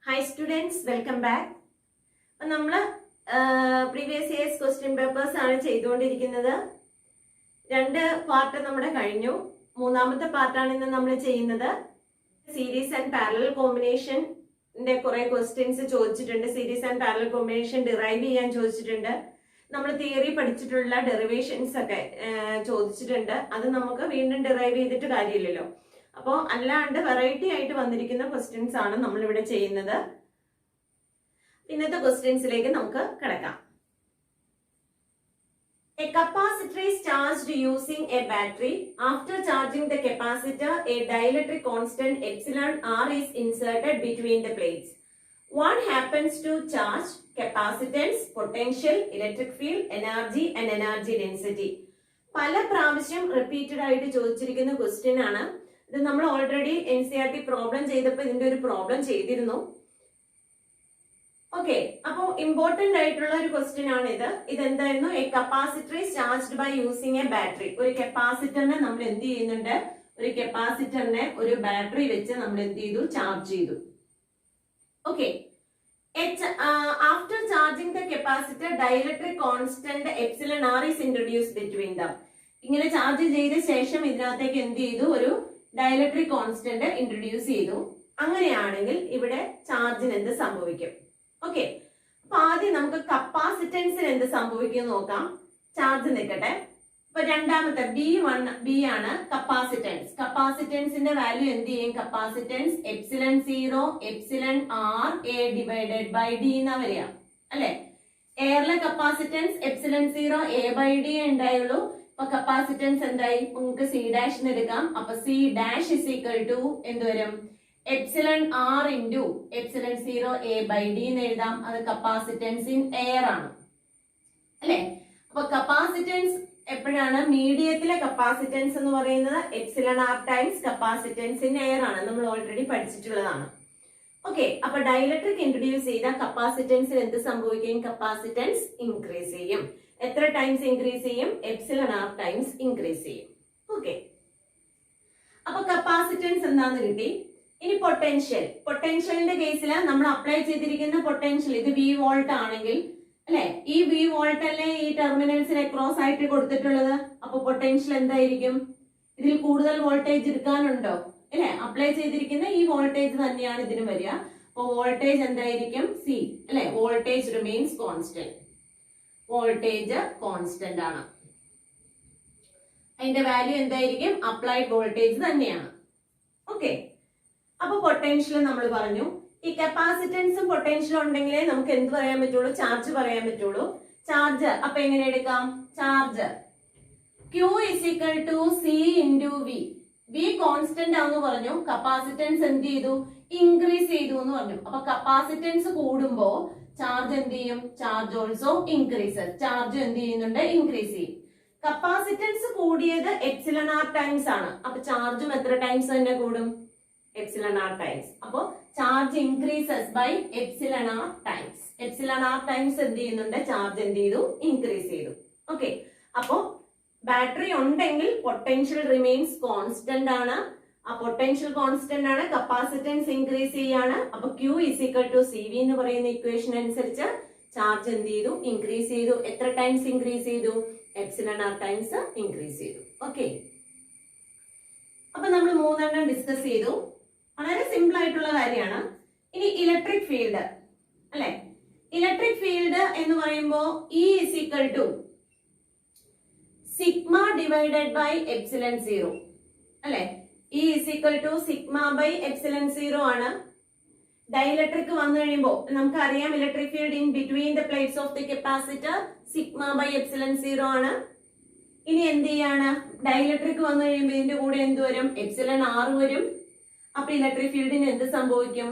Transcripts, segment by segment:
Hi students, welcome back. നമ്മൾ previous years question papers ആണ് ചെയ്തുകൊണ്ടിരിക്കുന്നത്. രണ്ട് പാർട്ട് നമ്മുടെ കഴിഞ്ഞു. മൂന്നാമത്തെ പാർട്ടാണ് ഇന്ന് നമ്മൾ ചെയ്യുന്നത്. സീരീസ് ആൻഡ് പാരലൽ കോമ്പിനേഷന്റെ കുറെ ക്വസ്റ്റ്യൻസ് ചോദിച്ചിട്ടുണ്ട്. Series and parallel combination derive ചെയ്യാൻ ചോദിച്ചിട്ടുണ്ട്. നമ്മൾ തിയറി പഠിച്ചിട്ടുള്ള ഡെറിവേഷൻസ് ഒക്കെ ചോദിച്ചിട്ടുണ്ട്. അത് നമുക്ക് വീണ്ടും ഡിറൈവ് ചെയ്തിട്ട് കാര്യമില്ലല്ലോ. അപ്പോൾ അല്ലാണ്ട് വെറൈറ്റി ആയിട്ട് വന്നിരിക്കുന്ന ക്വസ്റ്റ്യൻസ് ആണ് നമ്മൾ ഇവിടെ ചെയ്യുന്നത്. ഇന്നത്തെ ക്വസ്റ്റ്യൻസിലേക്ക് നമുക്ക് കിടക്കാം. A capacitor is charged using a battery. After charging the capacitor, a dielectric constant epsilon r is inserted between the plates. What happens to charge, capacitance, potential, electric field, energy and energy density? പല പ്രാവശ്യം repeated ആയിട്ട് ചോദിച്ചിരിക്കുന്ന question ആണ്. ഇത് നമ്മൾ already NCERT problem ചെയ്തപ്പോൾ ഇതിന്റെ ഒരു പ്രോബ്ലം ചെയ്തിരുന്നു. ഓക്കെ, അപ്പൊ ഇമ്പോർട്ടന്റ് ആയിട്ടുള്ള ഒരു ക്വസ്റ്റ്യൻ ആണ് ഇത്. ഇതെന്തായിരുന്നു? A capacitor is charged by using a battery. ഒരു കപ്പാസിറ്ററിനെ നമ്മൾ എന്ത് ചെയ്യുന്നുണ്ട്? ഒരു കപ്പാസിറ്ററിനെ ഒരു ബാറ്ററി വെച്ച് നമ്മൾ എന്ത് ചെയ്തു? ചാർജ് ചെയ്തു. Okay, after charging the capacitor dielectric constant epsilon r is introduce between them. ഇങ്ങനെ ചാർജ് ചെയ്ത ശേഷം ഇതിനകത്തേക്ക് എന്ത് ചെയ്തു? ഒരു ഡൈഇലക്ട്രിക് കോൺസ്റ്റന്റ് ഇൻട്രൊഡ്യൂസ് ചെയ്തു. അങ്ങനെയാണെങ്കിൽ ഇവിടെ ചാർജിന് എന്ത് സംഭവിക്കും? ഓക്കെ, അപ്പൊ ആദ്യം നമുക്ക് കപ്പാസിറ്റൻസിന് എന്ത് സംഭവിക്കും നോക്കാം. ചാർജ് നിൽക്കട്ടെ. അപ്പൊ രണ്ടാമത്തെ ബി ആണ് കപ്പാസിറ്റൻസ്. കപ്പാസിറ്റൻസിന്റെ വാല്യൂ എന്ത് ചെയ്യും? Capacitance epsilon 0 epsilon r a divided by d എന്നാ വരിക അല്ലെ. എയറിലെ capacitance epsilon 0 a by d ഉണ്ടായുള്ളൂ. അപ്പൊ കപ്പാസിറ്റൻസ് എന്തായി? നമുക്ക് സി ഡാഷിന് എടുക്കാം. അപ്പൊ c dash is equal to എന്ത് വരും? Epsilon r into epsilon 0 a by d എന്ന് എഴുതാം. അത് കപ്പാസിറ്റൻസ് ഇൻ എയർ ആണ് അല്ലെ. അപ്പൊ കപ്പാസിറ്റൻസ് എപ്പോഴാണ്? മീഡിയത്തിലെ കപ്പാസിറ്റൻസ് എന്ന് പറയുന്നത് epsilon r times capacitance in air ആണ്. നമ്മൾ ഓൾറെഡി പഠിച്ചിട്ടുള്ളതാണ്. ഓക്കെ, അപ്പൊ ഡൈഇലക്ട്രിക് ഇൻട്രൊഡ്യൂസ് ചെയ്ത കപ്പാസിറ്റൻസിൽ എന്ത് സംഭവിക്കും? കപ്പാസിറ്റൻസ് ഇൻക്രീസ് ചെയ്യും. എത്ര ടൈംസ് ഇൻക്രീസ് ചെയ്യും? എപ്സിലൺ ആർ ടൈംസ് ഇൻക്രീസ് ചെയ്യും. ഓക്കെ, അപ്പൊ കപ്പാസിറ്റൻസ് എന്താന്ന് കിട്ടി. ഇനി പൊട്ടൻഷ്യൽ. പൊട്ടൻഷ്യലിന്റെ കേസിൽ നമ്മൾ അപ്ലൈ ചെയ്തിരിക്കുന്ന പൊട്ടൻഷ്യൽ ഇത് V വോൾട്ട് ആണെങ്കിൽ അല്ലെ, ഈ V വോൾട്ട് അല്ലേ ഈ ടെർമിനൽസിന് ക്രോസ് ആയിട്ട് കൊടുത്തിട്ടുള്ളത്. അപ്പൊ പൊട്ടൻഷ്യൽ എന്തായിരിക്കും? ഇതിൽ കൂടുതൽ വോൾട്ടേജ് എടുക്കാനുണ്ടോ? അല്ലെ, അപ്ലൈ ചെയ്തിരിക്കുന്ന ഈ വോൾട്ടേജ് തന്നെയാണ് ഇതിന് വരിക. അപ്പൊ വോൾട്ടേജ് എന്തായിരിക്കും? സി അല്ലെ. Voltage remains constant. Voltage constant ആണ്. അതിന്റെ വാല്യൂ എന്തായിരിക്കും? അപ്ലൈഡ് വോൾട്ടേജ് തന്നെയാണ്. ഓക്കെ, അപ്പൊ പൊട്ടൻഷ്യൽ നമ്മൾ പറഞ്ഞു. ഈ കപ്പാസിറ്റൻസും പൊട്ടൻഷ്യലും ഉണ്ടെങ്കിലേ നമുക്ക് എന്ത് പറയാൻ പറ്റുള്ളൂ? ചാർജ് പറയാൻ പറ്റുള്ളൂ. ചാർജ് അപ്പൊ എങ്ങനെ എടുക്കാം? Charge Q is equal to C into V. V constant ആണെന്ന് പറഞ്ഞു. കപ്പാസിറ്റൻസ് എന്ത് ചെയ്തു? ഇൻക്രീസ് ചെയ്തു എന്ന് പറഞ്ഞു. അപ്പൊ കപ്പാസിറ്റൻസ് കൂടുമ്പോ ചാർജ് എന്ത് ചെയ്യും? Charge also increases. ചാർജ് എന്ത് ചെയ്യുന്നുണ്ട്? ഇൻക്രീസ് ചെയ്യും. കപ്പാസിറ്റൻസ് കൂടിയത് എപ്സിലൺ ആർ ടൈംസ് ആണ്. അപ്പൊ ചാർജും എത്ര ടൈംസ് തന്നെ കൂടും? Epsilon r times. അപ്പോ charge increases by epsilon r times. Epsilon r times എന്ത് ചെയ്യുന്നുണ്ട്? ചാർജ് എന്ത് ചെയ്തു? ഇൻക്രീസ് ചെയ്തു. ഓക്കെ, അപ്പോ ബാറ്ററി ഉണ്ടെങ്കിൽ പൊട്ടൻഷ്യൽ റിമെയിൻസ് കോൺസ്റ്റന്റ് ആണ്. ആ പൊട്ടൻഷ്യൽ കോൺസ്റ്റന്റ് ആണ്. കപ്പാസിറ്റൻസ് ഇൻക്രീസ് ചെയ്യാണ്. അപ്പൊ Q is equal to CV എന്ന് പറയുന്ന ഇക്വേഷൻ അനുസരിച്ച് ചാർജ് എന്ത് ചെയ്തു? ഇൻക്രീസ് ചെയ്തു. എത്ര ടൈംസ് ഇൻക്രീസ് ചെയ്തു? എപ്സിലൺ ആർ ടൈംസ് ഇൻക്രീസ് ചെയ്തു. ഓക്കെ, അപ്പൊ നമ്മൾ മൂന്നെണ്ണം ഡിസ്കസ് ചെയ്തു. വളരെ സിമ്പിൾ ആയിട്ടുള്ള കാര്യമാണ്. ഇനി ഇലക്ട്രിക് ഫീൽഡ് അല്ലെ. ഇലക്ട്രിക് ഫീൽഡ് എന്ന് പറയുമ്പോ E is equal to sigma divided by epsilon 0 അല്ലെ. E is equal to sigma by epsilon 0 ആണ്. ഡൈഇലക്ട്രിക് വന്നു കഴിയുമ്പോ നമുക്കറിയാം electric field in between the plates of the capacitor sigma by epsilon 0 ആണ്. ഇനി എന്ത് ചെയ്യാണ്? ഡൈഇലക്ട്രിക് വന്നു കഴിയുമ്പോൾ ഇതിന്റെ കൂടെ എന്ത് വരും? എപ്സിലൺ ആർ വരും. അപ്പൊ ഇലക്ട്രിക് ഫീൽഡിന് എന്ത് സംഭവിക്കും?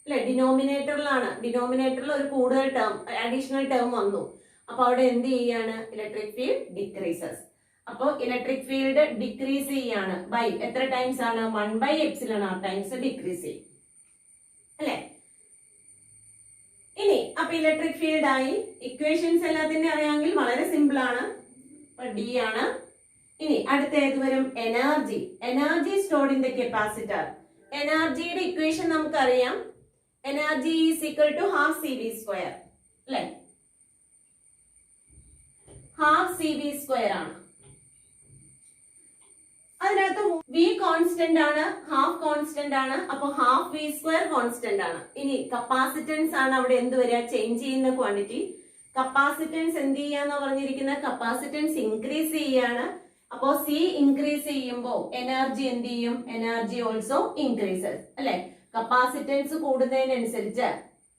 അല്ലെ, ഡിനോമിനേറ്ററിലാണ്. ഡിനോമിനേറ്ററിൽ ഒരു കൂടുതൽ ടേം, അഡീഷണൽ ടേം വന്നു. അപ്പൊ അവിടെ എന്ത് ചെയ്യാണ്? Electric field decreases. അപ്പൊ ഇലക്ട്രിക് ഫീൽഡ് ഡിക്രീസ് ചെയ്യാണ് ബൈ എത്ര ടൈംസ് ആണ്? 1 by epsilon r times decrease ചെയ്യും അല്ലെ. ഇനി അപ്പൊ ഇലക്ട്രിക് ഫീൽഡ് ആയി. ഇക്വേഷൻസ് എല്ലാത്തിന്റെ അറിയാമെങ്കിൽ വളരെ സിമ്പിൾ ആണ്. ഡി ആണ്. ഇനി അടുത്ത ഏത് വരും? Energy. Energy stored in the capacitor. എനർജിയുടെ ഇക്വേഷൻ നമുക്കറിയാം. Energy is equal to half c v square അല്ലെ, ഹാഫ് സി വി സ്ക്വയർ ആണ്. അതിനകത്ത് വി കോൺസ്റ്റന്റ് ആണ്, ഹാഫ് കോൺസ്റ്റന്റ് ആണ്, അപ്പൊ ഹാഫ് വി സ്ക്വയർ കോൺസ്റ്റന്റ് ആണ്. ഇനി കപ്പാസിറ്റൻസ് ആണ് അവിടെ എന്ത് വരിക, ചേഞ്ച് ചെയ്യുന്ന ക്വാണ്ടിറ്റി. കപ്പാസിറ്റൻസ് എന്ത് ചെയ്യാന്ന് പറഞ്ഞിരിക്കുന്നത്, കപ്പാസിറ്റൻസ് ഇൻക്രീസ് ചെയ്യാണ്. അപ്പോ സി ഇൻക്രീസ് ചെയ്യുമ്പോൾ എനർജി എന്ത് ചെയ്യും, എനർജി ഓൾസോ ഇൻക്രീസസ് അല്ലെ. കപ്പാസിറ്റൻസ് കൂടുന്നതിനനുസരിച്ച്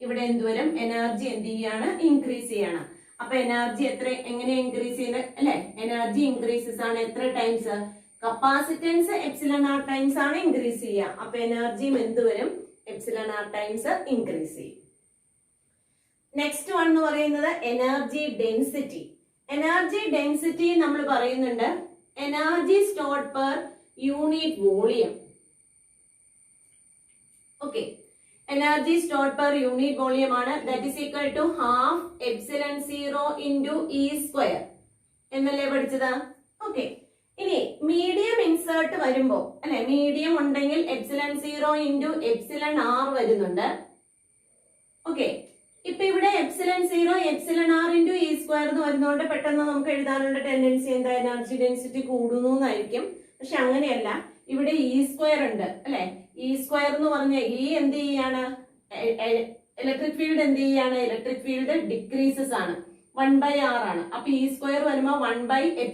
ഇവിടെ എന്ത് വരും, എനർജി എന്ത് ചെയ്യാണ്, ഇൻക്രീസ് ചെയ്യാണ്. അപ്പൊ എനർജി എങ്ങനെ ഇൻക്രീസ് ചെയ്യുന്നത് അല്ലെ, എനർജി ഇൻക്രീസസ് ആണ് എത്ര times, capacitance epsilon r times ആണ് ഇൻക്രീസ് ചെയ്യുക. അപ്പൊ എനർജിയും എന്ത് വരും, എപ്സിലൺ ആർ ടൈംസ് ഇൻക്രീസ് ചെയ്യും. നെക്സ്റ്റ് വൺ എന്ന് പറയുന്നത് എനർജി ഡെൻസിറ്റി. എനർജി ഡെൻസിറ്റി നമ്മൾ പറയുന്നുണ്ട് energy stored per unit volume. Okay, energy stored per unit volume ആണ്. That is equal to half epsilon 0 into E square എന്നല്ലേ പഠിച്ചത്. ഓക്കെ, ഇനി medium insert വരുമ്പോ അല്ലെ, മീഡിയം ഉണ്ടെങ്കിൽ എപ്സിലൺ 0 ഇൻറ്റു എപ്സിലൺ ആർ വരുന്നുണ്ട്. ഓക്കെ, ഇപ്പൊ ഇവിടെ epsilon 0 epsilon r into E square എന്ന് വരുന്നതുകൊണ്ട് പെട്ടെന്ന് നമുക്ക് എഴുതാനുള്ള ടെൻഡൻസി എന്താ, എനർജി ഡെൻസിറ്റി കൂടുന്നു എന്നായിരിക്കും. പക്ഷെ അങ്ങനെയല്ല, ഇവിടെ ഇ സ്ക്വയർ ഉണ്ട് അല്ലെ. ഇ സ്ക്വയർ എന്ന് പറഞ്ഞ ഈ എന്ത് ചെയ്യാണ്, ഇലക്ട്രിക് ഫീൽഡ് എന്ത് ചെയ്യാണ്, ഇലക്ട്രിക് ഫീൽഡ് ഡിക്രീസസ് ആണ്, 1/r ആണ്. അപ്പൊ ഇ സ്ക്വയർ വരുമ്പോ 1/ε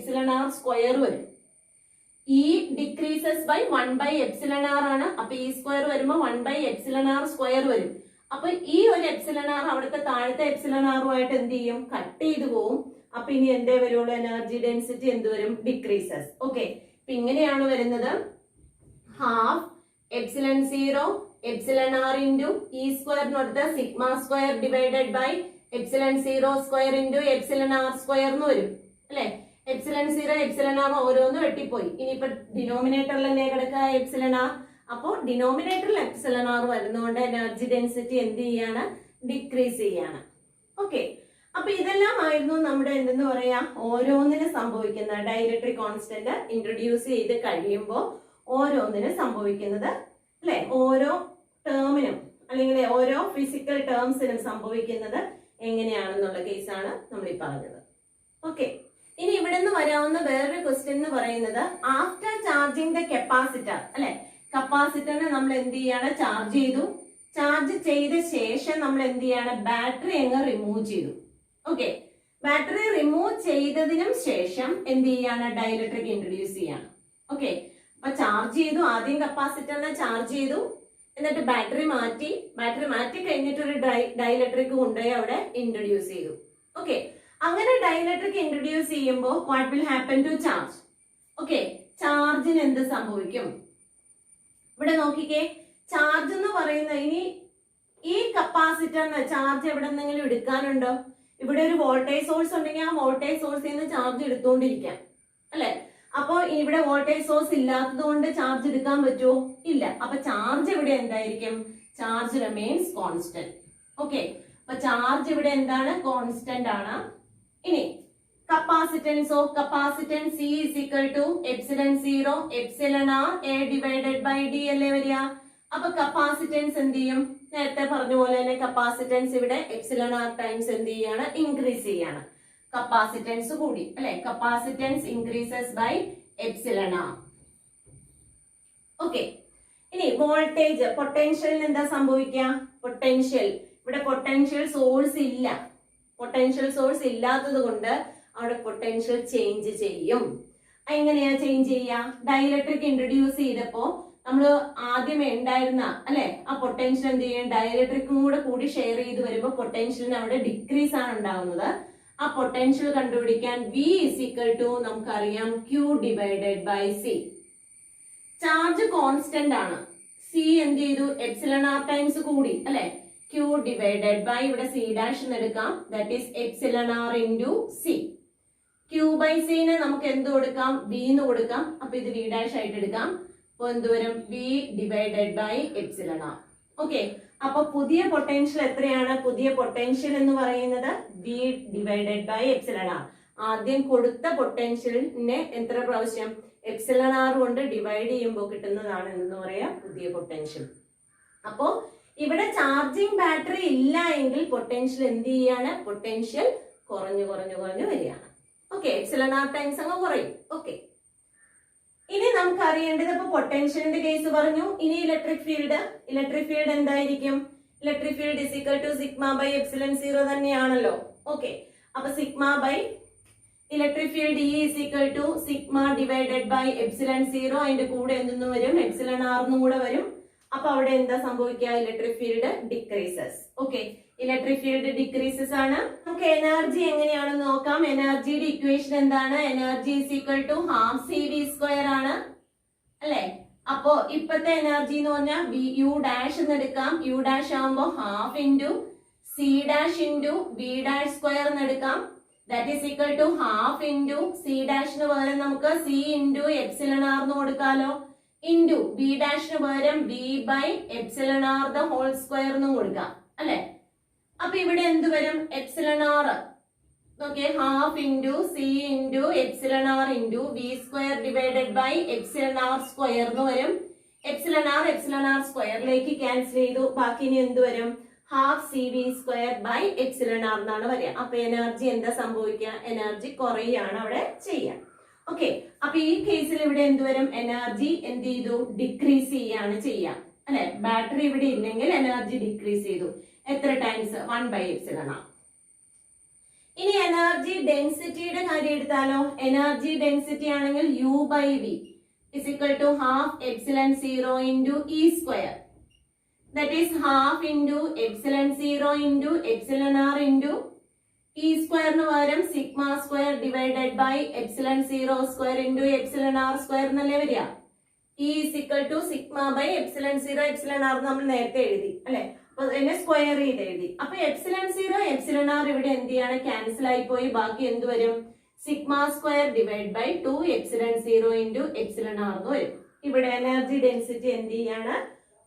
r സ്ക്വയർ വരും. ഇ ഡിക്രീസസ് ബൈ 1/ε r ആണ്. അപ്പൊ ഇ സ്ക്വയർ വരുമ്പോ 1/ε r സ്ക്വയർ വരും. അപ്പൊ ഈ ഒരു എപ്സിലൺ ആർ അവിടുത്തെ താഴത്തെ എപ്സിലൺ ആറുമായിട്ട് എന്ത് ചെയ്യും, കട്ട് ചെയ്ത് പോവും. അപ്പൊ ഇനി എന്തേ വരുള്ളൂ, എനർജി ഡെൻസിറ്റി എന്ത് വരും, ഡിക്രീസസ്. ഓക്കെ, അപ്പൊ ഇങ്ങനെയാണ് വരുന്നത്, half epsilon 0 epsilon r into E സ്ക്വയറിനടുത്ത് sigma square divided by epsilon 0 square into epsilon r square എന്ന് വരും അല്ലെ. എപ്സിലൺ 0 എപ്സിലൺ ആർ ഓരോന്ന് വെട്ടിപ്പോയി. ഇനിയിപ്പോ ഡിനോമിനേറ്ററിലല്ലേ കിടക്കുക എപ്സിലൺ ആർ. അപ്പോ ഡിനോമിനേറ്ററിൽ എപ്സിലൺ ആർ വരുന്നതുകൊണ്ട് എനർജി ഡെൻസിറ്റി എന്ത് ചെയ്യാണ്, ഡിക്രീസ് ചെയ്യാണ്. ഓക്കെ, അപ്പൊ ഇതെല്ലാം ആയിരുന്നു നമ്മുടെ എന്തെന്ന് പറയാ, ഓരോന്നിനും സംഭവിക്കുന്ന ഡൈഇലക്ട്രിക് കോൺസ്റ്റന്റ് ഇൻട്രൊഡ്യൂസ് ചെയ്ത് കഴിയുമ്പോൾ ഓരോന്നിനും സംഭവിക്കുന്നത് അല്ലെ, ഓരോ ടേമിനും അല്ലെങ്കിൽ ഓരോ ഫിസിക്കൽ ടേംസിനും സംഭവിക്കുന്നത് എങ്ങനെയാണെന്നുള്ള കേസാണ് നമ്മൾ ഈ പറഞ്ഞത്. ഓക്കെ, ഇനി ഇവിടെ നിന്ന് വരാവുന്ന വേറൊരു ക്വസ്റ്റ്യൻ എന്ന് പറയുന്നത്, ആഫ്റ്റർ ചാർജിങ് ദ കപ്പാസിറ്റർ അല്ലെ, കപ്പാസിറ്ററിനെ നമ്മൾ എന്ത് ചെയ്യാണ്, ചാർജ് ചെയ്തു. ചാർജ് ചെയ്ത ശേഷം നമ്മൾ എന്ത് ചെയ്യാണ്, ബാറ്ററി അങ്ങ് റിമൂവ് ചെയ്തു. ഓക്കെ, ബാറ്ററി റിമൂവ് ചെയ്തതിനും ശേഷം എന്ത് ചെയ്യാണ്, ഡൈഇലക്ട്രിക് ഇൻട്രൊഡ്യൂസ് ചെയ്യാണ്. ഓക്കെ, അപ്പൊ ചാർജ് ചെയ്തു, ആദ്യം കപ്പാസിറ്ററിനെ ചാർജ് ചെയ്തു, എന്നിട്ട് ബാറ്ററി മാറ്റി കഴിഞ്ഞിട്ട് ഒരു ഡൈഇലക്ട്രിക് കൊണ്ടുപോയി അവിടെ ഇൻട്രൊഡ്യൂസ് ചെയ്തു. ഓക്കെ, അങ്ങനെ ഡൈഇലക്ട്രിക് ഇൻട്രൊഡ്യൂസ് ചെയ്യുമ്പോൾ what will happen to charge. Okay, ചാർജിന് എന്ത് സംഭവിക്കും, ഇവിടെ നോക്കിക്കേ. ചാർജ് എന്ന് പറയുന്ന ഇനി ഈ കപ്പാസിറ്ററിന് ചാർജ് എവിടെ നിന്നെങ്കിലും എടുക്കാനുണ്ടോ, ഇവിടെ ഒരു വോൾട്ടേജ് സോഴ്സ് ഉണ്ടെങ്കിൽ ആ വോൾട്ടേജ് സോഴ്സിൽ നിന്ന് ചാർജ് എടുത്തുകൊണ്ടിരിക്കാം അല്ലെ. അപ്പൊ ഇവിടെ വോൾട്ടേജ് സോഴ്സ് ഇല്ലാത്തത് കൊണ്ട് ചാർജ് എടുക്കാൻ പറ്റുമോ, ഇല്ല. അപ്പൊ ചാർജ് ഇവിടെ എന്തായിരിക്കും, ചാർജ് റിമെയിൻസ് കോൺസ്റ്റന്റ്. ഓക്കെ, അപ്പൊ ചാർജ് ഇവിടെ എന്താണ്, കോൺസ്റ്റന്റ് ആണ്. ഇനി കപ്പാസിറ്റൻസോ, capacitance C is equal to epsilon 0 epsilon r a divided by d അല്ലേ വരിക. അപ്പൊ കപ്പാസിറ്റൻസ് എന്ത് ചെയ്യും, നേരത്തെ പറഞ്ഞ പോലെ തന്നെ കപ്പാസിറ്റൻസ് ഇവിടെ എപ്സിലൺ r ടൈംസ് എന്ത് ചെയ്യാണ്, ഇൻക്രീസ് ചെയ്യാണ്. കപ്പാസിറ്റൻസ് കൂടി അല്ലെ, capacitance increases by epsilon r. Okay, ഇനി വോൾട്ടേജ്, പൊട്ടൻഷ്യലിന് എന്താ സംഭവിക്കുക, പൊട്ടൻഷ്യൽ ഇവിടെ പൊട്ടൻഷ്യൽ സോഴ്സ് ഇല്ല. പൊട്ടൻഷ്യൽ സോഴ്സ് ഇല്ലാത്തത് കൊണ്ട് അവിടെ പൊട്ടൻഷ്യൽ ചേഞ്ച് ചെയ്യും. എങ്ങനെയാ ചേഞ്ച് ചെയ്യുക, ഡൈഇലക്ട്രിക് ഇൻട്രൊഡ്യൂസ് ചെയ്തപ്പോ നമ്മൾ ആദ്യമേ ഉണ്ടായിരുന്ന അല്ലെ ആ പൊട്ടൻഷ്യൽ എന്ത് ചെയ്യും, ഡൈഇലക്ട്രിക്കും കൂടി ഷെയർ ചെയ്ത് വരുമ്പോൾ പൊട്ടൻഷ്യലിന് അവിടെ ഡിക്രീസ് ആണ് ഉണ്ടാവുന്നത്. ആ പൊട്ടൻഷ്യൽ കണ്ടുപിടിക്കാൻ V is equal to നമുക്കറിയാം Q divided by C. Charge constant ആണ്. C എന്ത് ചെയ്തു, എപ്സിലൺ r ടൈംസ് കൂടി അല്ലെ. Q ഡിവൈഡഡ് ബൈ ഇവിടെ C ഡാഷ് എന്ന് എടുക്കാം, that is epsilon r into C. Q by C നെ നമുക്ക് എന്ത് കൊടുക്കാം, V എന്ന് കൊടുക്കാം. അപ്പൊ ഇത് V ഡാഷ് ആയിട്ട് എടുക്കാം. അപ്പൊ എന്ത് വരും, V divided by epsilon r. ഓക്കെ, അപ്പൊ പുതിയ പൊട്ടൻഷ്യൽ എത്രയാണ്, പുതിയ പൊട്ടൻഷ്യൽ എന്ന് പറയുന്നത് V divided by epsilon r. ആദ്യം കൊടുത്ത പൊട്ടൻഷ്യലിനെ എത്ര പ്രാവശ്യം എപ്സിലൺ r കൊണ്ട് ഡിവൈഡ് ചെയ്യുമ്പോൾ കിട്ടുന്നതാണ് എന്ന് പറയാ പുതിയ പൊട്ടൻഷ്യൽ. അപ്പോ ഇവിടെ ചാർജിങ് ബാറ്ററി ഇല്ല എങ്കിൽ പൊട്ടൻഷ്യൽ എന്ത് ചെയ്യാണ്? പൊട്ടൻഷ്യൽ കുറഞ്ഞു വരികയാണ്. ഓക്കെ, എപ്സിലോൺ ആർ ടൈംസ് അങ്ങ് കുറയും. ഓക്കെ, ഇനി നമുക്ക് അറിയേണ്ടത് ഇപ്പൊ പൊട്ടൻഷ്യലിന്റെ കേസ് പറഞ്ഞു. ഇനി ഇലക്ട്രിക് ഫീൽഡ് എന്തായിരിക്കും? Electric field is equal to sigma by epsilon 0 തന്നെയാണല്ലോ. ഓക്കെ, അപ്പൊ sigma by electric field e is equal to sigma divided by epsilon 0. അതിന്റെ കൂടെ എന്തെന്നും വരും? എപ്സിലോൺ ആർ എന്നും കൂടെ വരും. അപ്പൊ അവിടെ എന്താ സംഭവിക്കുക? Electric field decreases. Okay, electric field decreases ആണ്. നമുക്ക് എനർജി എങ്ങനെയാണെന്ന് നോക്കാം. എനർജിയുടെ ഇക്വേഷൻ എന്താണ്? Energy is equal to half c v square ആണ് അല്ലെ. അപ്പോ ഇപ്പത്തെ എനർജി എന്ന് പറഞ്ഞാൽ യു ഡാഷ് എന്ന് എടുക്കാം. യു ഡാഷ് ആകുമ്പോ half into C dash into V dash square എന്ന് എടുക്കാം. That is equal to half into C ഡാഷിന് പകരം നമുക്ക് സി ഇൻറ്റു എപ്സിലോൺ ആർ എന്ന് കൊടുക്കാലോ, ഇൻറ്റു വി ഡാഷിന് പകരം v by epsilon r the whole square എന്നും കൊടുക്കാം അല്ലെ. അപ്പൊ ഇവിടെ എന്ത് വരും? എപ്സിലോൺ ആർ നോക്കിയേ, half into c into epsilon r into v square divided by epsilon r square എന്ന് വരും. എപ്സിലോൺ ആർ സ്ക്വയറിലേക്ക് ക്യാൻസൽ ചെയ്തു. ബാക്കി ഇനി എന്ത് വരും? Half c v square by epsilon r എന്നാണ് വരിക. അപ്പൊ എനർജി എന്താ സംഭവിക്കുക? എനർജി കുറയാണ് അവിടെ ചെയ്യാം. ഓക്കെ, അപ്പൊ ഈ കേസിൽ ഇവിടെ എന്ത് വരും? എനർജി എന്ത് ചെയ്തു? ഡിക്രീസ് ചെയ്യാണ് ചെയ്യാം അല്ലെ. ബാറ്ററി ഇവിടെ ഇല്ലെങ്കിൽ എനർജി ഡിക്രീസ് ചെയ്തു. എത്ര ടൈംസ്? 1 by epsilon r. ഇനി എനർജി ഡെൻസിറ്റിയുടെ കാര്യം എടുത്താലോ. എനർജി ഡെൻസിറ്റി ആണെങ്കിൽ u by v is equal to half epsilon 0 into E square. That is half into epsilon 0 into epsilon r into e സ്ക്വയറിന് പകരം sigma square divided by epsilon 0 square into epsilon r square എന്നല്ലേ വരിക. E is equal to sigma by epsilon 0 epsilon r നമ്മൾ നേരത്തെ എഴുതി അല്ലെ. അപ്പൊ എന്നെ സ്ക്വയർ ചെയ്ത് എഴുതി. അപ്പൊ എപ്സിലോൺ 0 എപ്സിലോൺ ആർ ഇവിടെ എന്ത് ചെയ്യാണ്? ക്യാൻസൽ ആയി പോയി. ബാക്കി എന്ത് വരും? Sigma square divide by 2 epsilon 0 into epsilon r എന്ന് വരും. ഇവിടെ എനർജി ഡെൻസിറ്റി എന്ത് ചെയ്യാണ്?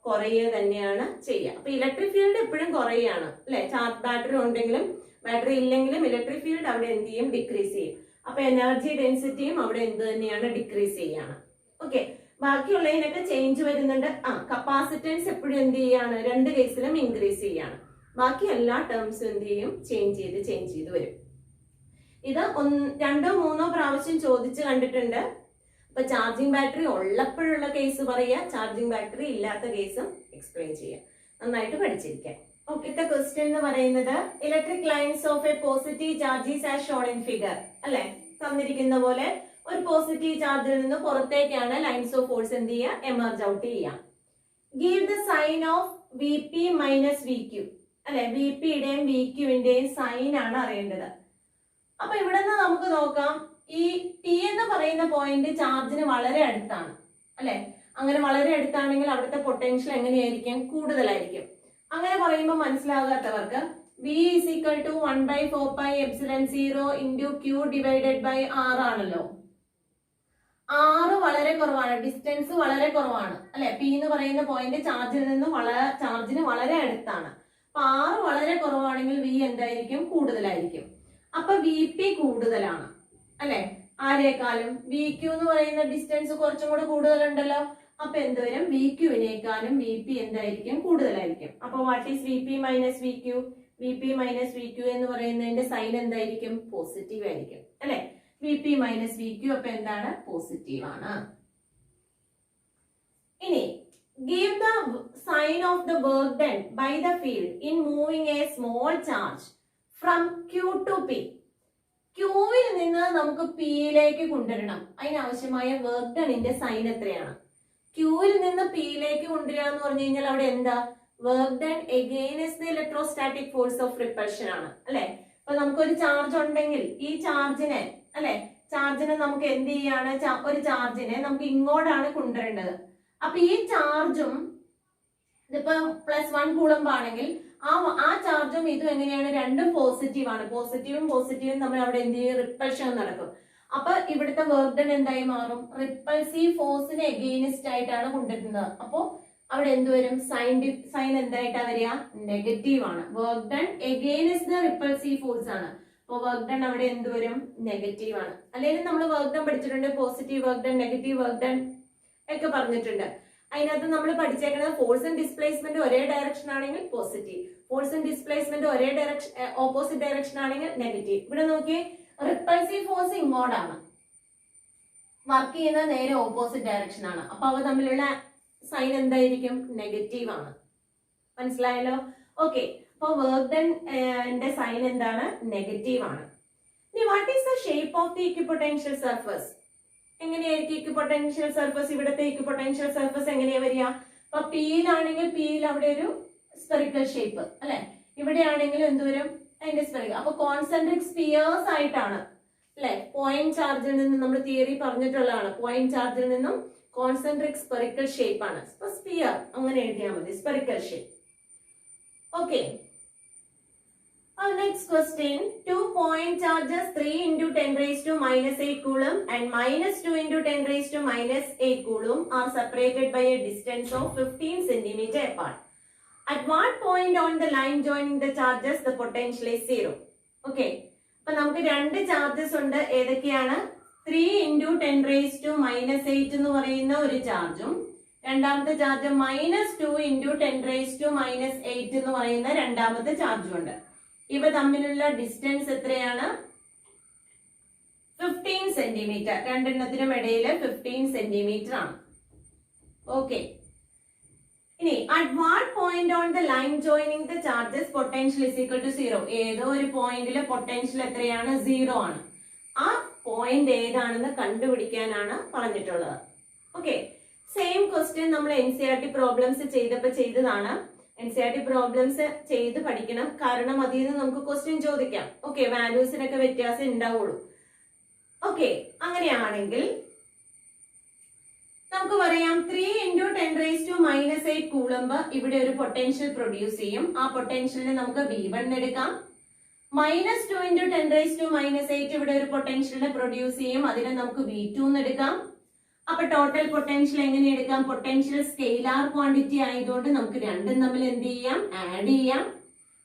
കുറയുക തന്നെയാണ് ചെയ്യുക. അപ്പൊ ഇലക്ട്രിക് ഫീൽഡ് എപ്പോഴും കുറയാണ് അല്ലെ. ചാർജ് ബാറ്ററി ഉണ്ടെങ്കിലും ബാറ്ററി ഇല്ലെങ്കിലും ഇലക്ട്രിക് ഫീൽഡ് അവിടെ എന്ത് ചെയ്യും? ഡിക്രീസ് ചെയ്യും. അപ്പൊ എനർജി ഡെൻസിറ്റിയും അവിടെ എന്ത് തന്നെയാണ്? ഡിക്രീസ് ചെയ്യാണ്. ഓക്കെ, ബാക്കിയുള്ളതിനൊക്കെ ചേഞ്ച് വരുന്നുണ്ട്. കപ്പാസിറ്റൻസ് എപ്പോഴും എന്ത് ചെയ്യാണ്? രണ്ട് കേസിലും ഇൻക്രീസ് ചെയ്യാണ്. ബാക്കി എല്ലാ ടേംസും എന്ത് ചെയ്യും? ചേഞ്ച് ചെയ്ത് വരും. ഇത് 2-3 പ്രാവശ്യം ചോദിച്ച് കണ്ടിട്ടുണ്ട്. അപ്പൊ ചാർജിങ് ബാറ്ററി ഉള്ളപ്പോഴുള്ള കേസ് പറയുക, ചാർജിങ് ബാറ്ററി ഇല്ലാത്ത കേസും എക്സ്പ്ലെയിൻ ചെയ്യുക. നന്നായിട്ട് പഠിച്ചിരിക്കാം. ഓക്കെ, ക്വസ്റ്റ്യൻ എന്ന് പറയുന്നത് electric lines of A positive charges as shown in figure അല്ലെ. തന്നിരിക്കുന്ന പോലെ ഒരു പോസിറ്റീവ് ചാർജിൽ നിന്ന് പുറത്തേക്കാണ് ലൈൻസ് ഓഫ് ഫോഴ്സ് എന്ത് ചെയ്യുക? എമർജ് ഔട്ട് ചെയ്യുക. Give the sign of v p minus v q അല്ലെ. വി പിയുടെയും വി ക്യുവിന്റെയും സൈൻ ആണ് അറിയേണ്ടത്. അപ്പൊ ഇവിടെ നിന്ന് നമുക്ക് നോക്കാം. ഈ ടി എന്ന് പറയുന്ന പോയിന്റ് ചാർജിന് വളരെ അടുത്താണ് അല്ലെ. അങ്ങനെ വളരെ അടുത്താണെങ്കിൽ അവിടുത്തെ പൊട്ടൻഷ്യൽ എങ്ങനെയായിരിക്കും? കൂടുതലായിരിക്കും. അങ്ങനെ പറയുമ്പോൾ മനസ്സിലാകാത്തവർക്ക് V is equal to 1 by 4 pi epsilon 0 into Q divided by R ആണല്ലോ. R വളരെ കുറവാണ്, ഡിസ്റ്റൻസ് വളരെ കുറവാണ് അല്ലെ. P എന്ന് പറയുന്ന പോയിന്റ് ചാർജിന് വളരെ അടുത്താണ്. അപ്പൊ R വളരെ കുറവാണെങ്കിൽ V എന്തായിരിക്കും? കൂടുതലായിരിക്കും. അപ്പൊ VP കൂടുതലാണ് അല്ലെ ആരേക്കാളും. VQ എന്ന് പറയുന്ന ഡിസ്റ്റൻസ് കുറച്ചും കൂടെ കൂടുതലുണ്ടല്ലോ. അപ്പൊ എന്തുവരും? VQ-വിനേക്കാളും VP എന്തായിരിക്കും? കൂടുതലായിരിക്കും. അപ്പൊ what is VP minus VQ? VP minus VQ എന്ന് പറയുന്നതിന്റെ സൈൻ എന്തായിരിക്കും? പോസിറ്റീവ് ആയിരിക്കും അല്ലെ. VP മൈനസ് VQ അപ്പൊ എന്താണ്? പോസിറ്റീവ് ആണ്. ഇനി give the sign of the work done by the field in moving a small charge from Q to P. Qവിൽ നിന്ന് നമുക്ക് Pയിലേക്ക് കൊണ്ടുവരണം. അതിനാവശ്യമായ വർക്ക് ഡണിന്റെ സൈൻ എത്രയാണ്? Qവിൽ നിന്ന് Pയിലേക്ക് കൊണ്ടുവരിക എന്ന് പറഞ്ഞു കഴിഞ്ഞാൽ അവിടെ എന്താ? Work done against the electrostatic force of repulsion ആണ് അല്ലെ. അപ്പൊ നമുക്കൊരു ചാർജ് ഉണ്ടെങ്കിൽ ഈ ചാർജിനെ അല്ലെ, ചാർജിനെ നമുക്ക് എന്ത് ചെയ്യാണ്? ഒരു ചാർജിനെ നമുക്ക് ഇങ്ങോട്ടാണ് കൊണ്ടുവരേണ്ടത്. അപ്പൊ ഈ ചാർജും ഇതിപ്പോ +1 കൂളംബ് ആണെങ്കിൽ ആ ചാർജും ഇതും എങ്ങനെയാണ്? രണ്ടും പോസിറ്റീവ് ആണ്. പോസിറ്റീവും തമ്മിൽ അവിടെ എന്ത് ചെയ്യും? റിപ്പൽഷൻ നടക്കും. അപ്പൊ ഇവിടുത്തെ വർക്ക് ഡൺ എന്തായി മാറും? റിപ്പൾസീവ് ഫോഴ്സിന് എഗെയിൻസ്റ്റ് ആയിട്ടാണ് കൊണ്ടുവരുന്നത്. അപ്പോ അവിടെ എന്തുവരും? സൈൻ എന്തായിട്ടാ വരിക? നെഗറ്റീവ് ആണ്. Work done against the repulsive force ആണ്. അപ്പൊ വർക്ക് ഡൺ അവിടെ എന്തുവരും? നെഗറ്റീവ് ആണ്. അല്ലെങ്കിൽ നമ്മൾ വർക്ക് ഡൺ പഠിച്ചിട്ടുണ്ട്. Positive work done, negative work done ഒക്കെ പറഞ്ഞിട്ടുണ്ട്. അതിനകത്ത് നമ്മൾ പഠിച്ചേക്കുന്നത് ഫോഴ്സ് ആൻഡ് ഡിസ്പ്ലേസ്മെന്റ് ഒരേ ഡയറക്ഷൻ ആണെങ്കിൽ പോസിറ്റീവ്, ഫോഴ്സ് ആൻഡ് ഡിസ്പ്ലേസ്മെന്റ് ഒരേ ഡയറക്ഷൻ ഓപ്പോസിറ്റ് ഡയറക്ഷൻ ആണെങ്കിൽ നെഗറ്റീവ്. ഇവിടെ നോക്കിയേ, റിപ്പൾസീവ് ഫോഴ്സ് ഇങ്ങോട്ടാണ്, വർക്ക് ചെയ്യുന്നത് നേരെ ഓപ്പോസിറ്റ് ഡയറക്ഷൻ ആണ്. അപ്പൊ അവ തമ്മിലുള്ള സൈൻ എന്തായിരിക്കും? നെഗറ്റീവ് ആണ്. മനസ്സിലായല്ലോ? ഓക്കെ, അപ്പൊ വർക്ക് ഡൺ സൈൻ എന്താണ്? നെഗറ്റീവ് ആണ്. ഇനി what is the shape of the equipotential surface? എങ്ങനെയായിരിക്കും ഇക്വിപൊട്ടൻഷ്യൽ സർഫസ്? ഇവിടുത്തെ ഇക്വിപൊട്ടൻഷ്യൽ സർഫസ് എങ്ങനെയാ വരിക? അപ്പൊ പിയിലാണെങ്കിൽ പിയിൽ അവിടെ ഒരു സ്പെറിക്കൽ ഷേപ്പ് അല്ലെ, ഇവിടെയാണെങ്കിലും എന്തോരം അതിന്റെ സ്പെറിക്കൽ. അപ്പൊ കോൺസെൻട്രിക് സ്പിയേഴ്സ് ആയിട്ടാണ് അല്ലെ, പോയിന്റ് ചാർജിൽ നിന്ന് നമ്മൾ തിയറി പറഞ്ഞിട്ടുള്ളതാണ്. പോയിന്റ് ചാർജിൽ നിന്നും കോൺസെൻട്രിക് സ്പെറിക്കൽ ഷേപ്പ് ആണ്. സ്പിയർ അങ്ങനെ എഴുതിയാൽ മതി, spherical shape. Okay, next question. 2 point charges 3 into 10 raised to minus 8 coulomb and minus 2 into 10 raised to minus 8 coulomb are separated by a distance of 15 centimeter apart. At what point on the line joining the charges the potential is 0? Okay, അപ്പൊ നമുക്ക് രണ്ട് charges ഉണ്ട്. ഏതൊക്കെയാണ്? 3 into 10 raised to minus 8 എന്ന് പറയുന്ന ഒരു ചാർജും രണ്ടാമത്തെ charge -2 into 10 raised to minus 8 എന്ന് പറയുന്ന രണ്ടാമത്തെ ചാർജും ഉണ്ട്. ഇവ തമ്മിലുള്ള ഡിസ്റ്റൻസ് എത്രയാണ്? 15 സെന്റിമീറ്റർ. രണ്ടെണ്ണത്തിനും ഇടയിൽ 15 സെന്റിമീറ്റർ ആണ്. ഓക്കെ, ഇനി at what point on the line joining the charges potential is equal to 0? ഏതോ ഒരു പോയിന്റിലെ പൊട്ടൻഷ്യൽ എത്രയാണ്? 0 ആണ്. ആ പോയിന്റ് ഏതാണെന്ന് കണ്ടുപിടിക്കാനാണ് പറഞ്ഞിട്ടുള്ളത്. ഓക്കെ, സെയിം ക്വസ്റ്റ്യൻ നമ്മൾ NCERT പ്രോബ്ലംസ് ചെയ്തതാണ്. NCERT പ്രോബ്ലംസ് ചെയ്ത് പഠിക്കണം, കാരണം അതിൽ നിന്ന് നമുക്ക് ക്വസ്റ്റ്യൻ ചോദിക്കാം. ഓക്കെ, വാല്യൂസിനൊക്കെ വ്യത്യാസം ഉണ്ടാവുള്ളൂ. ഓക്കെ, അങ്ങനെയാണെങ്കിൽ നമുക്ക് പറയാം 3 into 10 raised to minus 8 Coulomb ഇവിടെ ഒരു പൊട്ടൻഷ്യൽ പ്രൊഡ്യൂസ് ചെയ്യും. ആ പൊട്ടൻഷ്യലിനെ നമുക്ക് V1 എടുക്കാം. -2 into 10 raised to minus 8 ഇവിടെ ഒരു പൊട്ടൻഷ്യലിനെ പ്രൊഡ്യൂസ് ചെയ്യും. അതിനെ നമുക്ക് V2 എന്ന് എടുക്കാം. അപ്പൊ ടോട്ടൽ പൊട്ടൻഷ്യൽ എങ്ങനെ എടുക്കാം? പൊട്ടൻഷ്യൽ സ്കെയിലാർ ക്വാണ്ടിറ്റി ആയതുകൊണ്ട് നമുക്ക് രണ്ടും തമ്മിൽ എന്ത് ചെയ്യാം? ആഡ് ചെയ്യാം.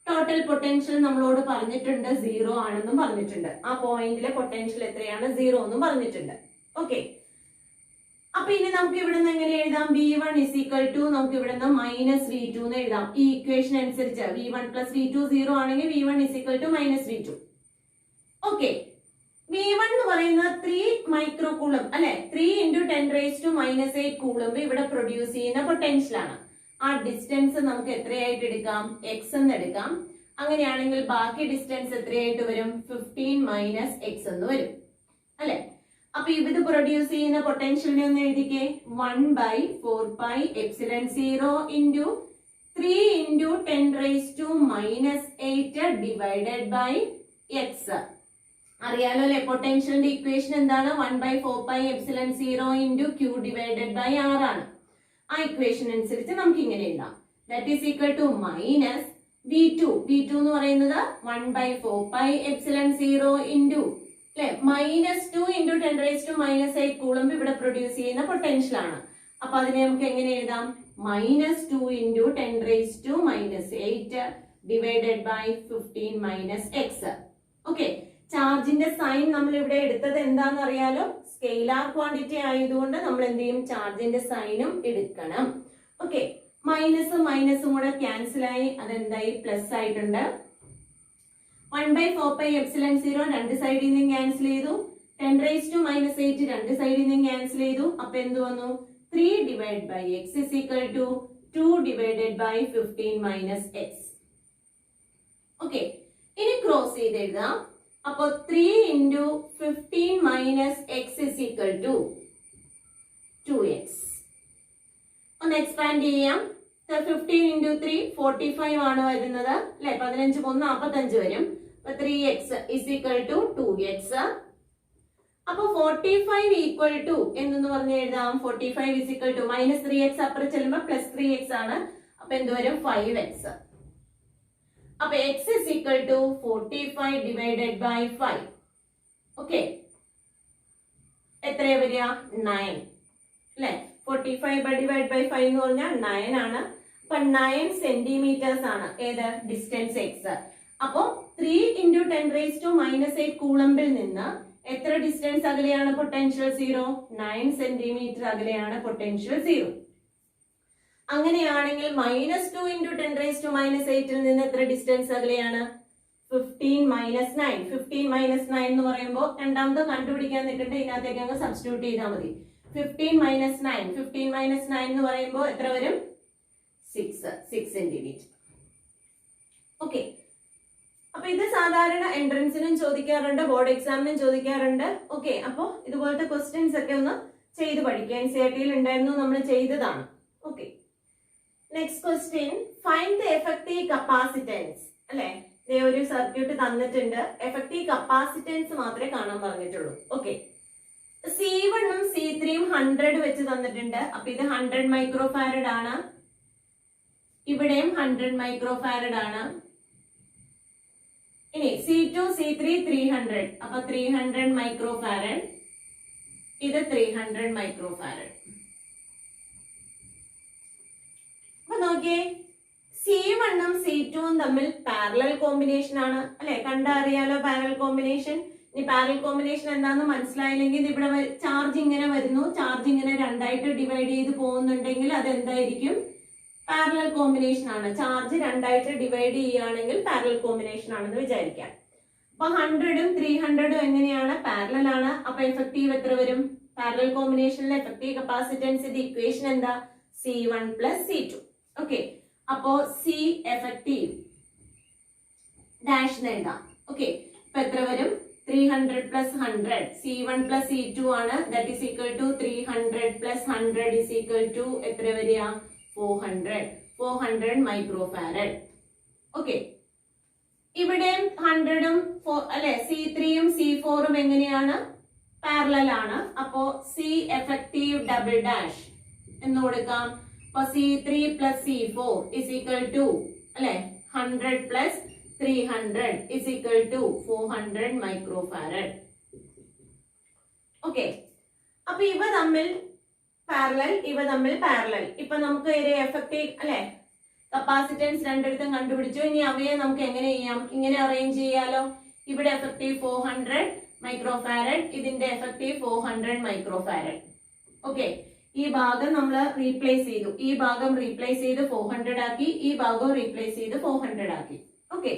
ടോട്ടൽ പൊട്ടൻഷ്യൽ നമ്മളോട് പറഞ്ഞിട്ടുണ്ട് 0 ആണെന്നും പറഞ്ഞിട്ടുണ്ട്. ആ പോയിന്റിലെ പൊട്ടൻഷ്യൽ എത്രയാണ്? 0 എന്നും പറഞ്ഞിട്ടുണ്ട്. ഓക്കെ, അപ്പൊ ഇനി നമുക്ക് ഇവിടെ നിന്ന് എങ്ങനെ എഴുതാം? V1 is equal to നമുക്ക് ഇവിടെ നിന്ന് -V2 എന്ന് എഴുതാം. ഈ ഇക്വേഷൻ അനുസരിച്ച് V1 plus V2 0 ആണെങ്കിൽ V1 is equal to -V2. Okay, V1 എന്ന് പറയുന്ന 3 മൈക്രോ കൂളം അല്ലെ, 3 into 10 raised to minus 8 Coulomb ഇവിടെ പ്രൊഡ്യൂസ് ചെയ്യുന്ന പൊട്ടൻഷ്യൽ ആണ്. ആ ഡിസ്റ്റൻസ് നമുക്ക് എത്രയായിട്ട് എടുക്കാം? X എന്ന് എടുക്കാം. അങ്ങനെയാണെങ്കിൽ ബാക്കി ഡിസ്റ്റൻസ് എത്രയായിട്ട് വരും? 15 minus X എന്ന് വരും അല്ലെ. അപ്പൊ ഇത് പ്രൊഡ്യൂസ് ചെയ്യുന്ന പൊട്ടൻഷ്യലിനെ ഒന്ന് എഴുതിക്കേ. 1/4πε0 into 3 into 10 raised to minus 8 divided by X. അറിയാലോ അല്ലെ, പൊട്ടൻഷ്യലിന്റെ ഇക്വേഷൻ എന്താണ്? 1/4πε0 into Q divided by R ആണ്. ആ ഇക്വേഷൻ അനുസരിച്ച് നമുക്ക് ഇങ്ങനെ എഴുതാം. That is equal to minus V2 എന്ന് പറയുന്നത് 1/4πε0 into അല്ലെ -2 into 10 raised to minus 8 Coulomb ഇവിടെ പ്രൊഡ്യൂസ് ചെയ്യുന്ന പൊട്ടൻഷ്യൽ ആണ്. അപ്പൊ അതിനെ നമുക്ക് എങ്ങനെ എഴുതാം? -2 into 10 raised to minus 8 divided by 15 minus X. Okay, ചാർജിന്റെ സൈൻ നമ്മൾ ഇവിടെ എടുത്തത് എന്താണെന്ന് അറിയാലോ? സ്കെയിലാർ ക്വാണ്ടിറ്റി ആയതുകൊണ്ട് നമ്മൾ എന്ത് ചെയ്യും? ചാർജിന്റെ സൈനും എടുക്കണം. ഓക്കെ, മൈനസും കൂടെ ക്യാൻസൽ ആയി, അതെന്തായി? പ്ലസ് ആയിട്ടുണ്ട്. 1/4πε0 രണ്ട് സൈഡിൽ നിന്നും ക്യാൻസൽ ചെയ്തു. 10 raised to minus 8 രണ്ട് സൈഡിൽ നിന്നും ക്യാൻസൽ ചെയ്തു. അപ്പൊ എന്ത് വന്നു? 3 divided by X is equal to 2 divided by 15 minus X. Okay, ഇനി ക്രോസ് ചെയ്ത് എഴുതാം. അപ്പൊ 3 into 15 minus X is equal to 2X. ഒന്ന് എക്സ്പാൻഡ് ചെയ്യാം. 15 into 3 45 ആണ് വരുന്നത് അല്ലെ. 15 × 1 45 വരും. അപ്പൊ 3X is equal to 2X. അപ്പൊ 45 equal to എന്തെന്ന് പറഞ്ഞ് എഴുതാം? 45 is equal to -3X അപ്പുറം ചെല്ലുമ്പോ +3X ആണ്. അപ്പൊ എന്ത് വരും? 5X. അപ്പൊ X is equal to 45 divided by 5. Okay, എത്രയാ വരിക? 9 അല്ലെ. 45 divided by 5 എന്ന് പറഞ്ഞാൽ 9 ആണ്. അപ്പൊ 9 സെന്റിമീറ്റേഴ്സ് ആണ് ഏത്? Distance X. അപ്പൊ 3 into 10 raised to minus 8 കൂളംബിൽ നിന്ന് എത്ര ഡിസ്റ്റൻസ് അകലെയാണ് പൊട്ടൻഷ്യൽ 0? 9 സെന്റിമീറ്റർ അകലെയാണ് പൊട്ടൻഷ്യൽ 0. അങ്ങനെയാണെങ്കിൽ -2 × 10⁻⁻8 നിന്ന് എത്ര ഡിസ്റ്റൻസ് അകലെയാണ്? 15 - 9. 15 - 9 എന്ന് പറയുമ്പോൾ രണ്ടാമത് കണ്ടുപിടിക്കാൻ നിൽക്കേണ്ട, ഇതിനകത്തേക്ക് അങ്ങ് സബ്സ്റ്റിറ്റ്യൂട്ട് ചെയ്താൽ മതി. 15 - 9. 15 - 9 എന്ന് പറയുമ്പോൾ എത്ര വരും? 6 സെന്റിമീറ്റർ. ഓക്കെ, അപ്പൊ ഇത് സാധാരണ എൻട്രൻസിനും ചോദിക്കാറുണ്ട്, ബോർഡ് എക്സാമിനും ചോദിക്കാറുണ്ട്. ഓക്കെ, അപ്പൊ ഇതുപോലത്തെ ക്വസ്റ്റ്യൻസ് ഒക്കെ ഒന്ന് ചെയ്ത് പഠിക്കുക. NCERT-യിൽ ഉണ്ടായിരുന്നു, നമ്മൾ ചെയ്തതാണ്. Okay, next question, find the effective capacitance. അല്ലെ, ഒരു സർക്യൂട്ട് തന്നിട്ടുണ്ട്, എഫക്റ്റീവ് കപ്പാസിറ്റൻസ് മാത്രമേ കാണാൻ പറഞ്ഞിട്ടുള്ളൂ. ഓക്കെ, C1 C3 100 വെച്ച് തന്നിട്ടുണ്ട്. അപ്പൊ ഇത് 100 മൈക്രോഫാരഡ് ആണ്, ഇവിടെയും 100 മൈക്രോഫാരഡ് ആണ്. ഇനി C2 C3 300, അപ്പൊ 300 മൈക്രോഫാരഡ്, ഇത് 300 മൈക്രോഫാരഡ്. അപ്പൊ നോക്കിയേ, C1 C2 തമ്മിൽ പാരലൽ കോമ്പിനേഷൻ ആണ്. അല്ലെ, കണ്ടറിയാലോ പാരലൽ കോമ്പിനേഷൻ. ഇനി പാരലൽ കോമ്പിനേഷൻ എന്താന്ന് മനസ്സിലായില്ലെങ്കിൽ ഇവിടെ ചാർജ് ഇങ്ങനെ വരുന്നു, ചാർജ് ഇങ്ങനെ രണ്ടായിട്ട് ഡിവൈഡ് ചെയ്ത് പോകുന്നുണ്ടെങ്കിൽ അത് എന്തായിരിക്കും? പാരലൽ കോമ്പിനേഷൻ ആണ്. ചാർജ് രണ്ടായിട്ട് ഡിവൈഡ് ചെയ്യുകയാണെങ്കിൽ പാരലൽ കോമ്പിനേഷൻ ആണെന്ന് വിചാരിക്കാം. അപ്പൊ 100 300 എങ്ങനെയാണ്? പാരലൽ ആണ്. അപ്പൊ എഫക്റ്റീവ് എത്ര വരും? പാരലൽ കോമ്പിനേഷനിലെ എഫക്റ്റീവ് കപ്പാസിറ്റൻസിന്റെ ഇക്വേഷൻ എന്താ? C1 + C2. ഓക്കെ, അപ്പോ C എഫക്റ്റീവ് ഡാഷ് എഴുതാം. ഓക്കെ, ഇപ്പൊ എത്ര വരും? 300 + 100, C1 + C2 ആണ്. That is equal to 300 + 100 is equal to എത്ര വരിക? 400 മൈക്രോഫാരഡ്. ഓക്കെ, ഇവിടെയും 100ഉം അല്ലെ C3യും C4ഉം എങ്ങനെയാണ്? പാരലൽ ആണ്. അപ്പോ C എഫക്റ്റീവ് ഡബിൾ ഡാഷ് എന്ന് കൊടുക്കാം. അപ്പൊ C3 + C4 is equal to അല്ലെ 100 + 300 is equal to 400 microfarad. Okay, അപ്പൊ ഇവ തമ്മിൽ പാരലൽ, ഇവ തമ്മിൽ പാരലൽ. ഇപ്പൊ നമുക്ക് ഒരു എഫക്റ്റീവ് അല്ലെ കപ്പാസിറ്റൻസ് രണ്ടിടത്തും കണ്ടുപിടിച്ചു. ഇനി അവയെ നമുക്ക് എങ്ങനെ ചെയ്യാം? ഇങ്ങനെ അറേഞ്ച് ചെയ്യാലോ. ഇവിടെ എഫക്റ്റീവ് 400 മൈക്രോഫാരഡ്, ഇതിന്റെ എഫക്റ്റീവ് 400 മൈക്രോഫാരഡ്. ഓക്കെ, ഈ ഭാഗം നമ്മൾ റീപ്ലേസ് ചെയ്തു, ഈ ഭാഗം റീപ്ലേസ് ചെയ്ത് 400 ആക്കി, ഈ ഭാഗം റീപ്ലേസ് ചെയ്ത് 400 ആക്കി. ഓക്കെ,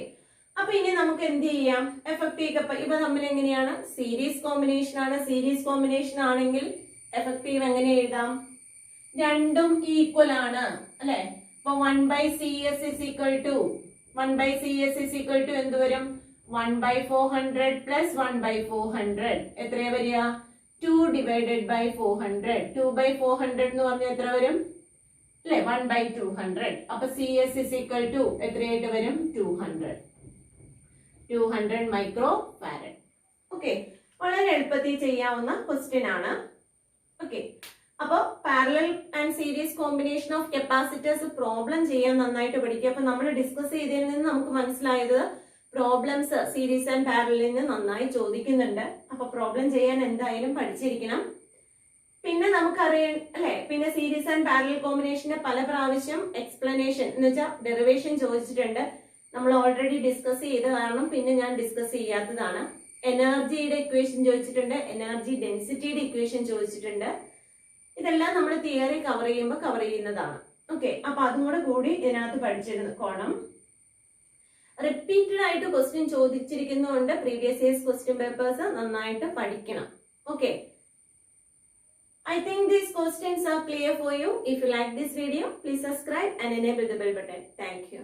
അപ്പൊ ഇനി നമുക്ക് എന്ത് ചെയ്യാം? എഫക്റ്റീവ് ഇവ തമ്മിൽ എങ്ങനെയാണ്? സീരീസ് കോമ്പിനേഷൻ ആണ്. സീരീസ് കോമ്പിനേഷൻ ആണെങ്കിൽ എഫക്റ്റീവ് എങ്ങനെ എഴുതാം? രണ്ടും ഈക്വൽ ആണ് അല്ലെ. അപ്പൊ 1/CS is equal to 1/CS is equal to എന്ത് വരും? 1/400 + 1/400 എത്രയാ വരിക? 2/400. 2/400 എന്ന് പറഞ്ഞാൽ എത്ര വരും? അല്ലെ 1/200. അപ്പൊ CS is equal to എത്രയായിട്ട് വരും? 200 മൈക്രോ ഫാരഡ്. ഓക്കെ, വളരെ എളുപ്പത്തിൽ ചെയ്യാവുന്ന ക്വസ്റ്റ്യൻ ആണ്. ഓക്കെ, അപ്പൊ parallel and series combination of capacitors problem ചെയ്യാൻ നന്നായിട്ട് പഠിക്കുക. അപ്പൊ നമ്മൾ ഡിസ്കസ് ചെയ്തതിൽ നിന്ന് നമുക്ക് മനസ്സിലായത് പ്രോബ്ലംസ് സീരീസ് ആൻഡ് പാരലലിൽ നിന്ന് നന്നായി ചോദിക്കുന്നുണ്ട്. അപ്പൊ പ്രോബ്ലം ചെയ്യാൻ എന്തായാലും പഠിച്ചിരിക്കണം. പിന്നെ നമുക്കറിയാം അല്ലെ, പിന്നെ സീരീസ് ആൻഡ് പാരലൽ കോമ്പിനേഷന്റെ പല പ്രാവശ്യം എക്സ്പ്ലനേഷൻ എന്ന് വെച്ചാൽ ഡെറിവേഷൻ ചോദിച്ചിട്ടുണ്ട്. നമ്മൾ ഓൾറെഡി ഡിസ്കസ് ചെയ്ത കാരണം പിന്നെ ഞാൻ ഡിസ്കസ് ചെയ്യാത്തതാണ്. എനർജിയുടെ ഇക്വേഷൻ ചോദിച്ചിട്ടുണ്ട്, എനർജി ഡെൻസിറ്റിയുടെ ഇക്വേഷൻ ചോദിച്ചിട്ടുണ്ട്. ഇതെല്ലാം നമ്മൾ തിയറി കവർ ചെയ്യുമ്പോൾ കവർ ചെയ്യുന്നതാണ്. ഓക്കെ, അപ്പൊ അതും കൂടി ഇതിനകത്ത് പഠിച്ചെടുക്കണം. റിപ്പീറ്റഡ് ആയിട്ട് ക്വസ്റ്റ്യൻ ചോദിച്ചിരിക്കുന്നതുകൊണ്ട് പ്രീവിയസ് ഇയേഴ്സ് ക്വസ്റ്റ്യൻ പേപ്പേഴ്സ് നന്നായിട്ട് പഠിക്കണം. Okay, I think these questions are clear for you. If you like this video, please subscribe and enable the bell button. Thank you.